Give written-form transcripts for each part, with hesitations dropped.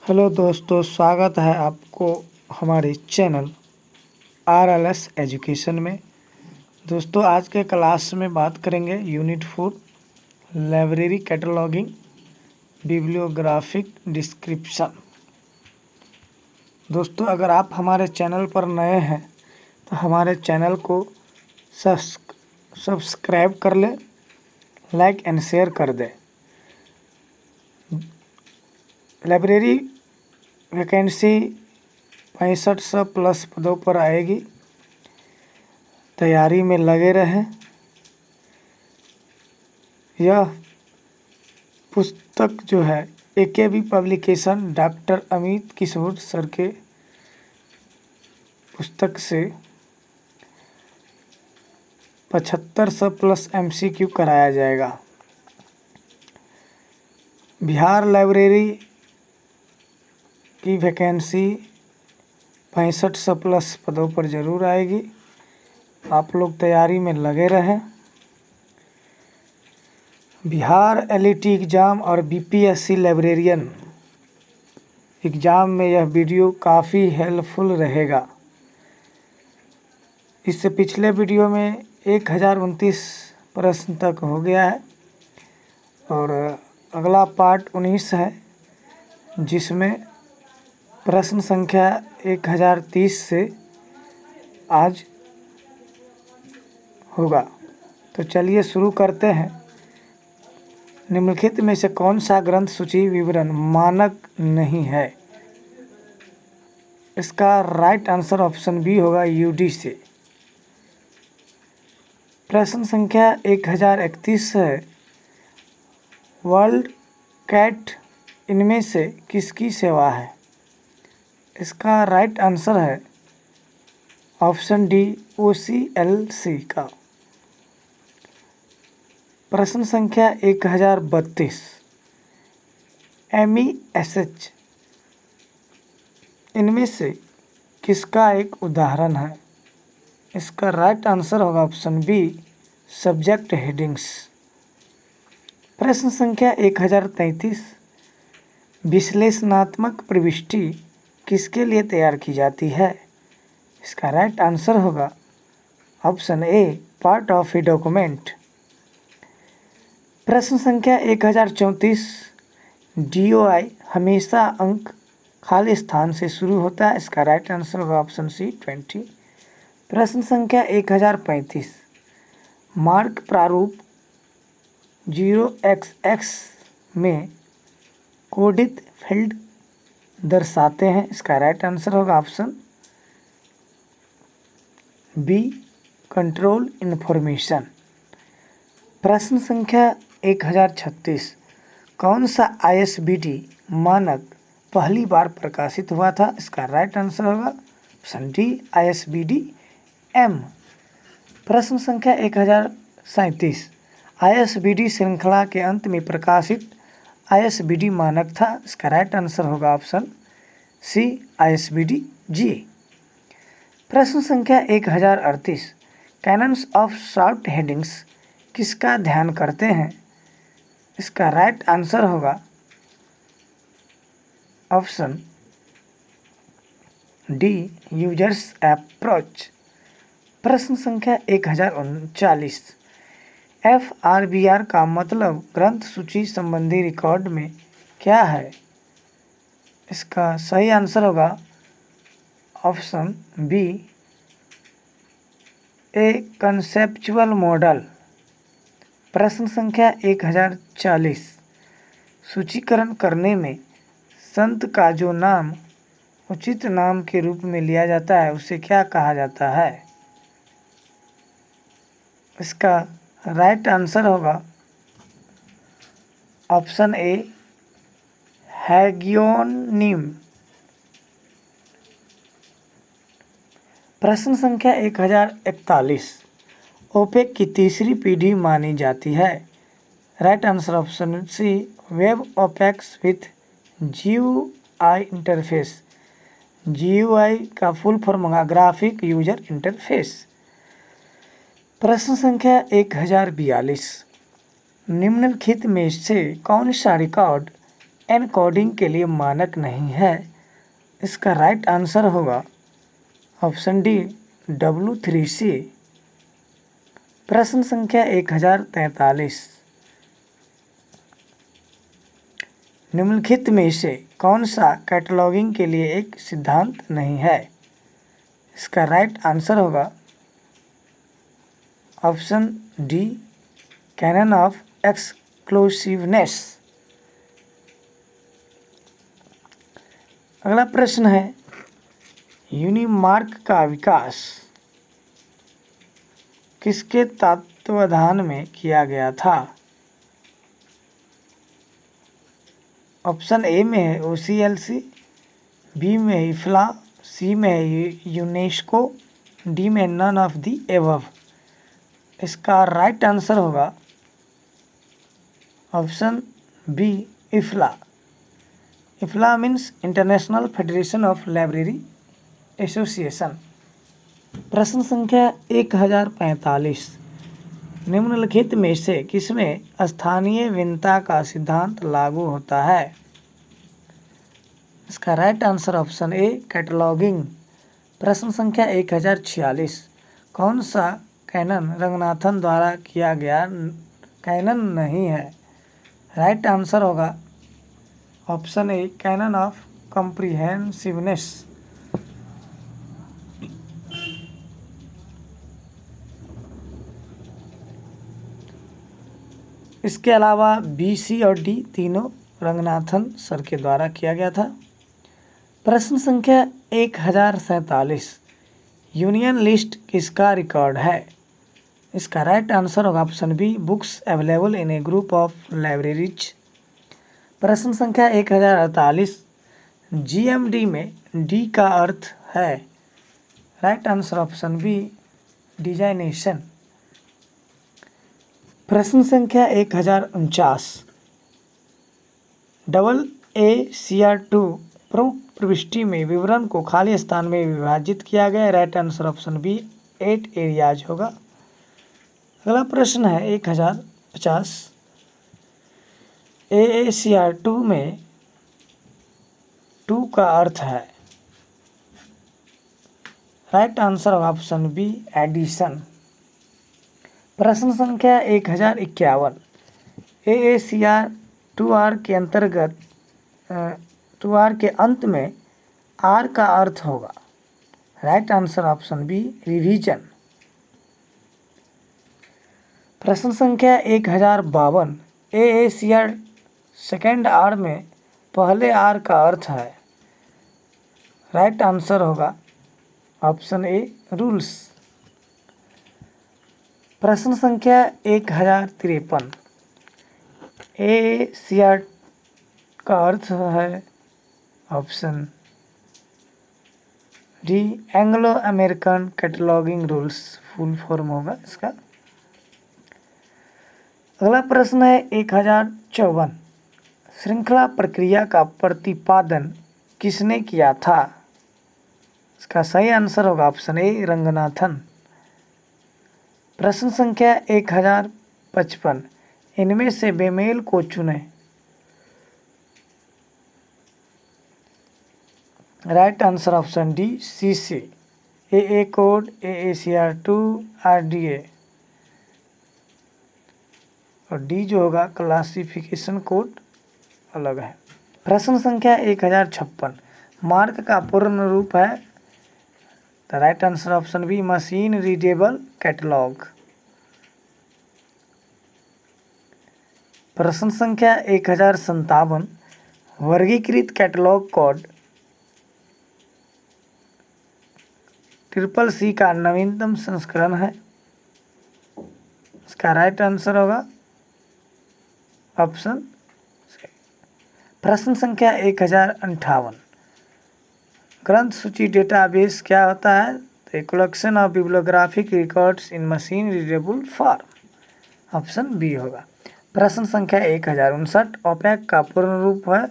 Hello दोस्तों, स्वागत है आपको हमारे चैनल RLS एजुकेशन में। दोस्तों, आज के क्लास में बात करेंगे unit 4 library cataloguing bibliographic description. दोस्तों, अगर आप हमारे चैनल पर नए हैं तो हमारे चैनल को सब्सक्राइब कर लें, लाइक एंड शेयर कर दें। लाइब्रेरी वैकेंसी 6500 प्लस पदों पर आएगी। तैयारी में लगे रहें। यह पुस्तक जो है AKB पब्लिकेशन डॉक्टर अमित किशोर सर के पुस्तक से 7500 प्लस MCQ कराया जाएगा। बिहार लाइब्रेरी की वैकेंसी 6500 प्लस पदों पर ज़रूर आएगी। आप लोग तैयारी में लगे रहें। बिहार LET एग्ज़ाम और BPSC लाइब्रेरियन एग्ज़ाम में यह वीडियो काफ़ी हेल्पफुल रहेगा। इससे पिछले वीडियो में 1029 प्रश्न तक हो गया है और अगला पार्ट 19 है, जिसमें प्रश्न संख्या 1030 से आज होगा। तो चलिए शुरू करते हैं। निम्नलिखित में से कौन सा ग्रंथ सूची विवरण मानक नहीं है? इसका राइट आंसर ऑप्शन बी होगा UD से। प्रश्न संख्या 1031 है, वर्ल्ड कैट इनमें से किसकी सेवा है? इसका राइट आंसर है ऑप्शन डी OCLC का। प्रश्न संख्या 1032, MESH इनमें से किसका एक उदाहरण है? इसका राइट आंसर होगा ऑप्शन बी सब्जेक्ट हेडिंग्स। प्रश्न संख्या 1033, विश्लेषणात्मक प्रविष्टि किसके लिए तैयार की जाती है? इसका राइट आंसर होगा option A part of a document. प्रश्न संख्या 1034, DOI हमेशा अंक खाली स्थान से शुरू होता है। इसका राइट आंसर होगा ऑप्शन सी 20। प्रश्न संख्या 1035, मार्क प्रारूप 0xx में कोडित फील्ड दर्शाते हैं। इसका राइट आंसर होगा ऑप्शन बी कंट्रोल इन्फॉर्मेशन। प्रश्न संख्या 1036, कौन सा ISBD मानक पहली बार प्रकाशित हुआ था? इसका राइट आंसर होगा ऑप्शन डी ISBD M। प्रश्न संख्या 1037, ISBD श्रृंखला के अंत में प्रकाशित ISBD मानक था। इसका राइट आंसर होगा ऑप्शन सी ISBD G। प्रश्न संख्या 1038, कैनन्स ऑफ शॉर्ट हेडिंग्स किसका ध्यान करते हैं? इसका राइट आंसर होगा ऑप्शन डी यूजर्स अप्रोच। प्रश्न संख्या 1039, FRBR का मतलब ग्रंथ सूची संबंधी रिकॉर्ड में क्या है? इसका सही आंसर होगा ऑप्शन बी ए कंसेप्चुअल मॉडल। प्रश्न संख्या 1040, सूचीकरण करने में संत का जो नाम उचित नाम के रूप में लिया जाता है उसे क्या कहा जाता है? इसका राइट आंसर होगा ऑप्शन ए हैगियोनिम। प्रश्न संख्या 1041, ओपेक की तीसरी पीढ़ी मानी जाती है। Right answer option C web OPACs with GUI interface. GUI का फुल फॉर्म होगा ग्राफिक यूजर इंटरफेस। प्रश्न संख्या 1042, निम्नलिखित में से कौन सा रिकॉर्ड एनकोडिंग के लिए मानक नहीं है। इसका राइट आंसर होगा ऑप्शन डी W3C। प्रश्न संख्या 1043, निम्नलिखित में से कौन सा कैटलॉगिंग के लिए एक सिद्धांत नहीं है? इसका राइट आंसर होगा option D canon of exclusiveness. अगला प्रश्न है, यूनिमार्क का विकास किसके तत्वाधान में किया गया था? ऑप्शन ए में है OCLC, बी में है इफ्ला, सी में है यूनेस्को, डी में नन ऑफ दी एबव। इसका राइट आंसर होगा option B IFLA. IFLA means International Federation of Library Association. प्रश्न संख्या 1045, निम्नलिखित में से किसमें स्थानीय भिन्नता का सिद्धांत लागू होता है? इसका राइट आंसर ऑप्शन ए कैटलॉगिंग। प्रश्न संख्या 1046, कौन सा कैनन रंगनाथन द्वारा किया गया कैनन नहीं है? राइट आंसर होगा ऑप्शन ए कैनन ऑफ कॉम्प्रिहेंसिवनेस। इसके अलावा बी, सी और डी तीनों रंगनाथन सर के द्वारा किया गया था। प्रश्न संख्या 1047, यूनियन लिस्ट किसका रिकॉर्ड है? इसका राइट आंसर होगा option B books available in a group of libraries. प्रश्न संख्या 1048, GMD में डी का अर्थ है? Right answer option B designation. प्रश्न संख्या 1049, AACR2 प्रमुख प्रविष्टि में विवरण को खाली स्थान में विभाजित किया गया। Right answer option B 8 areas होगा। अगला प्रश्न है 1050, AACR2 में 2 का अर्थ है? राइट आंसर होगा ऑप्शन बी एडिशन। प्रश्न संख्या 1051, AACR2R के अंतर्गत 2R के अंत में R का अर्थ होगा? Right answer option B revision. प्रश्न संख्या 1052, AACR सेकेंड R में पहले R का अर्थ है? राइट आंसर होगा ऑप्शन ए रूल्स। प्रश्न संख्या 1053, AACR का अर्थ है option D Anglo American cataloguing rules full form होगा इसका। अगला प्रश्न है 1054, श्रृंखला प्रक्रिया का प्रतिपादन किसने किया था? इसका सही आंसर होगा ऑप्शन ए रंगनाथन। प्रश्न संख्या 1055, इनमें से बेमेल को चुनें। Right answer option D CC, AA code, AACR2, RDA और डी जो होगा क्लासिफिकेशन कोड अलग है। प्रश्न संख्या 1056, मार्क का पूर्ण रूप है? The right answer option B machine readable catalogue. प्रश्न संख्या 1057, वर्गीकृत कैटलॉग कोड CCC का नवीनतम संस्करण है? इसका राइट आंसर होगा ऑप्शन। प्रश्न संख्या 1058, ग्रंथ सूची डेटाबेस क्या होता है? A collection of bibliographic records in machine readable form. Option B होगा। प्रश्न संख्या 1059, ओपैक का पूर्ण रूप है?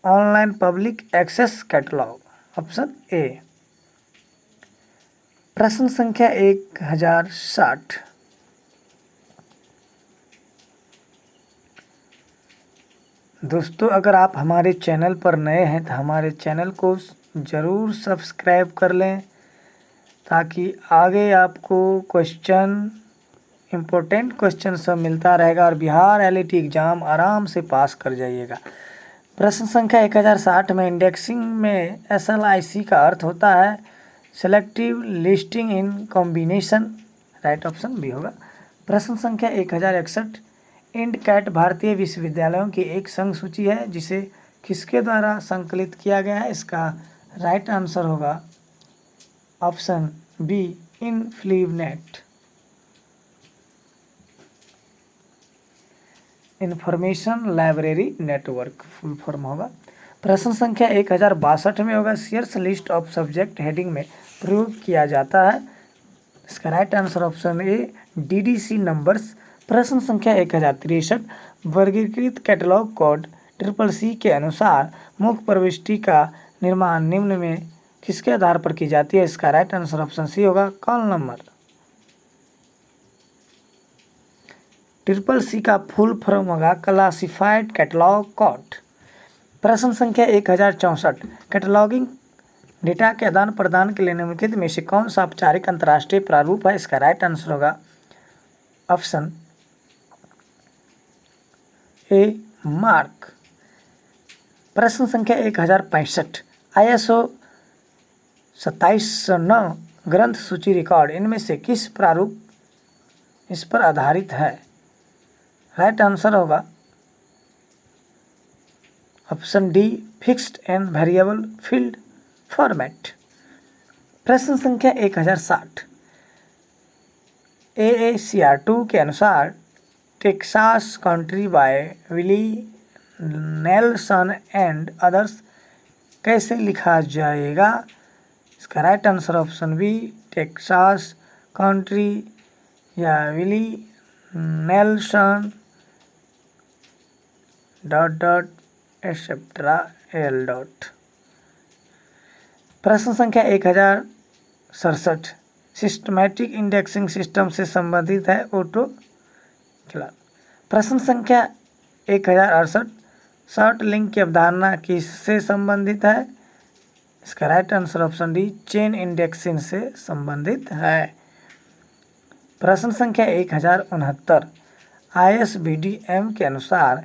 Online public access catalogue. Option A. प्रश्न संख्या 1060, दोस्तों, अगर आप हमारे चैनल पर नए हैं तो हमारे चैनल को ज़रूर सब्सक्राइब कर लें, ताकि आगे आपको इम्पोर्टेंट क्वेश्चन सब मिलता रहेगा और बिहार एलईटी एग्ज़ाम आराम से पास कर जाइएगा। प्रश्न संख्या 1060 में इंडेक्सिंग में SLIC का अर्थ होता है selective listing in combination, right option B होगा। प्रश्न संख्या 1061 इंडकैट भारतीय विश्वविद्यालयों की एक संघ सूची है जिसे किसके द्वारा संकलित किया गया है? इसका राइट आंसर होगा option B INFLIBNET. Information library network full form होगा। प्रश्न संख्या 1062 में होगा Sears list of subject heading में प्रयोग किया जाता है। इसका right answer option A DDC numbers. प्रश्न संख्या 1063 वर्गीकृत कैटलॉग कोड CCC के अनुसार मुख्य प्रविष्टि का निर्माण निम्न में किसके आधार पर की जाती है? इसका राइट आंसर ऑप्शन सी होगा कॉल नंबर। CCC का फुल फॉर्म होगा क्लासिफाइड कैटलॉग कोड। प्रश्न संख्या 1064 कैटलॉगिंग डेटा के आदान प्रदान के लिए निम्नलिखित में से कौन सा औपचारिक अंतर्राष्ट्रीय प्रारूप है? इसका राइट आंसर होगा ऑप्शन ए मार्क। प्रश्न संख्या 1065 ISO 2709 ग्रंथ सूची रिकॉर्ड इनमें से किस प्रारूप इस पर आधारित है? राइट आंसर होगा option D fixed and variable field format. प्रश्न संख्या 1060 AACR2 के अनुसार Texas country by Willie Nelson and others कैसे लिखा जाएगा? इसका right answer option B Texas country या Willie Nelson etcetera L dot. प्रश्न संख्या 1067 सिस्टमैटिक इंडेक्सिंग सिस्टम से संबंधित है ऑटो क्लास। प्रश्न संख्या 1068 शॉर्ट लिंक की अवधारणा किससे संबंधित है? इसका right answer option D chain indexing से संबंधित है। प्रश्न संख्या 1069 ISBDM के अनुसार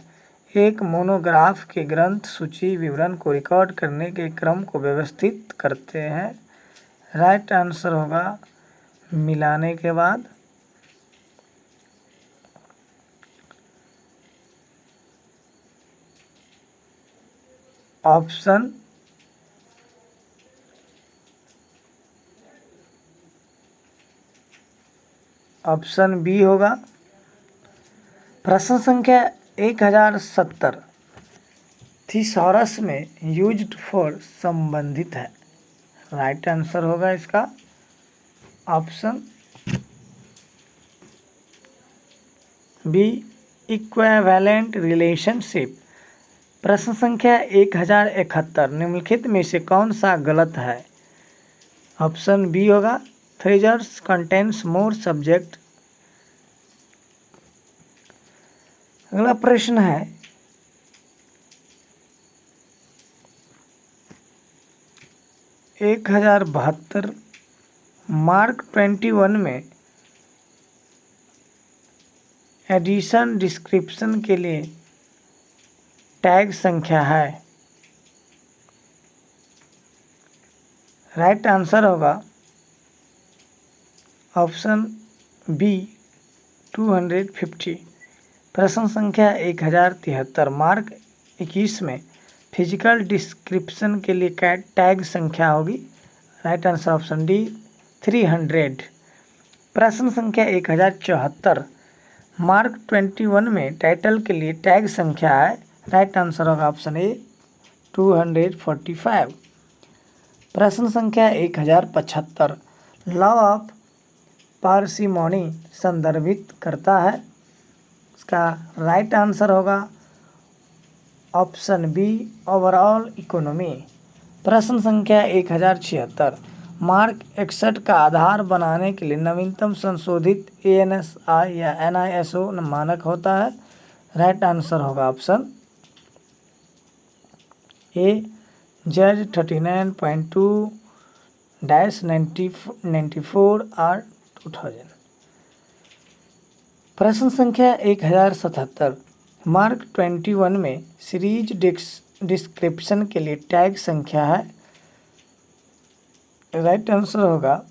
एक मोनोग्राफ के ग्रंथ सूची विवरण को रिकॉर्ड करने के क्रम को व्यवस्थित करते हैं। राइट आंसर होगा मिलाने के बाद। ऑप्शन बी होगा। प्रश्न संख्या 1070 थिसॉरस में यूज्ड फॉर संबंधित है। राइट आंसर होगा इसका ऑप्शन बी इक्विवेलेंट रिलेशनशिप। प्रश्न संख्या 1071 निम्नलिखित में से कौन सा गलत है? ऑप्शन बी होगा थ्रेजर्स कंटेन्स मोर सब्जेक्ट। अगला प्रश्न है 1072 मार्क 21 में एडिशन डिस्क्रिप्शन के लिए टैग संख्या है। राइट आंसर होगा ऑप्शन बी 250। प्रश्न संख्या 1073 मार्क 21 में फिजिकल डिस्क्रिप्शन के लिए टैग संख्या होगी। Right answer option D 300। प्रश्न संख्या 1074 मार्क 21 में टाइटल के लिए टैग संख्या है। राइट आंसर होगा ऑप्शन ए 245। प्रश्न संख्या 1075 लॉ ऑफ पार्सिमोनी संदर्भित करता है। इसका राइट आंसर होगा ऑप्शन बी ओवरऑल इकोनॉमी। प्रश्न संख्या 1076 मार्क 61 का आधार बनाने के लिए नवीनतम संशोधित ANSI या NISO मानक होता है। राइट आंसर होगा ऑप्शन ए जज 39.2-94 आर 2000। प्रश्न संख्या 1077 मार्क 21 में सीरीज डिस्क्रिप्शन के लिए टैग संख्या है। राइट आंसर होगा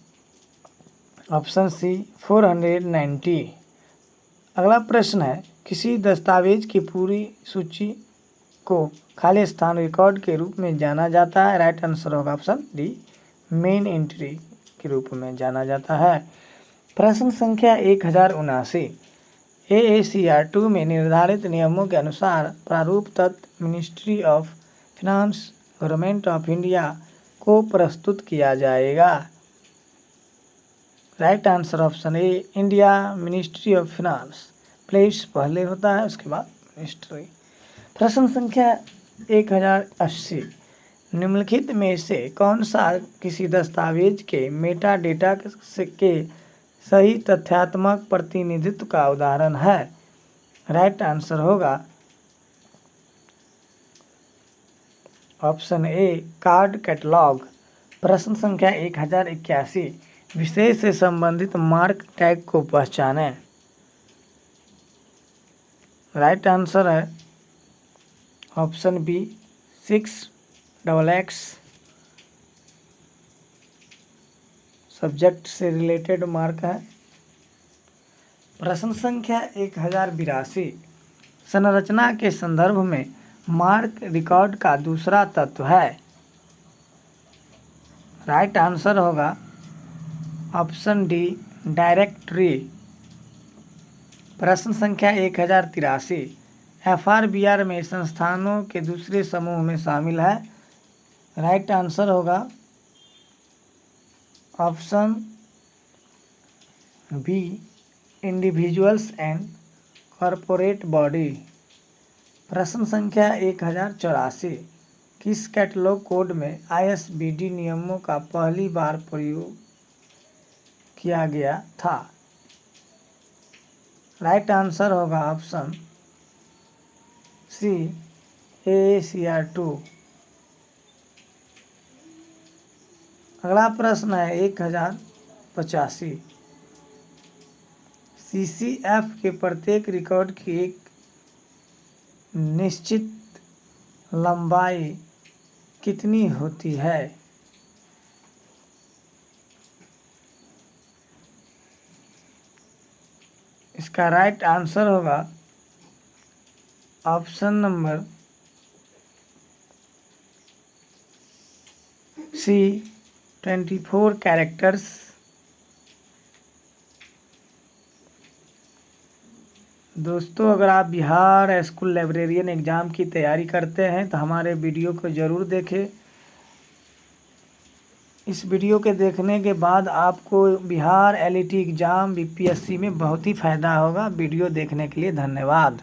ऑप्शन सी 490। अगला प्रश्न है, किसी दस्तावेज की पूरी सूची को खाली स्थान रिकॉर्ड के रूप में जाना जाता है। राइट आंसर होगा ऑप्शन डी, मेन एंट्री के रूप में जाना जाता है। प्रश्न संख्या 1079 AACR 2 में निर्धारित नियमों के अनुसार प्रारूप तत्व ministry of finance government of India को प्रस्तुत किया जाएगा। Right answer option A, India ministry of finance. Place पहले होता है, उसके बाद मिनिस्ट्री। प्रश्न संख्या 1080 निम्नलिखित में से कौन सा किसी दस्तावेज के मेटा डेटा के सही तथ्यात्मक प्रतिनिधित्व का उदाहरण है। राइट आंसर होगा ऑप्शन ए, कार्ड कैटलॉग। प्रश्न संख्या 1081 विषय से संबंधित मार्क टैग को पहचानें। राइट आंसर है ऑप्शन बी, 6XX सब्जेक्ट से रिलेटेड मार्क है। प्रश्न संख्या 1082 संरचना के संदर्भ में मार्क रिकॉर्ड का दूसरा तत्व है। राइट आंसर होगा ऑप्शन डी, डायरेक्टरी। प्रश्न संख्या 1083 FRBR में संस्थानों के दूसरे समूह में शामिल है। राइट आंसर होगा option B, individuals and corporate body. प्रश्न संख्या 1084 किस कैटलॉग कोड में ISBD नियमों का पहली बार प्रयोग किया गया था। राइट आंसर होगा ऑप्शन सी, AACR 2। अगला प्रश्न है 1085 CCF के प्रत्येक रिकॉर्ड की एक निश्चित लंबाई कितनी होती है। इसका राइट आंसर होगा ऑप्शन नंबर सी, 24 कैरेक्टर्स। दोस्तों, अगर आप बिहार स्कूल लाइब्रेरियन एग्ज़ाम की तैयारी करते हैं तो हमारे वीडियो को ज़रूर देखें। इस वीडियो के देखने के बाद आपको बिहार LET एग्ज़ाम BPSC में बहुत ही फ़ायदा होगा। वीडियो देखने के लिए धन्यवाद।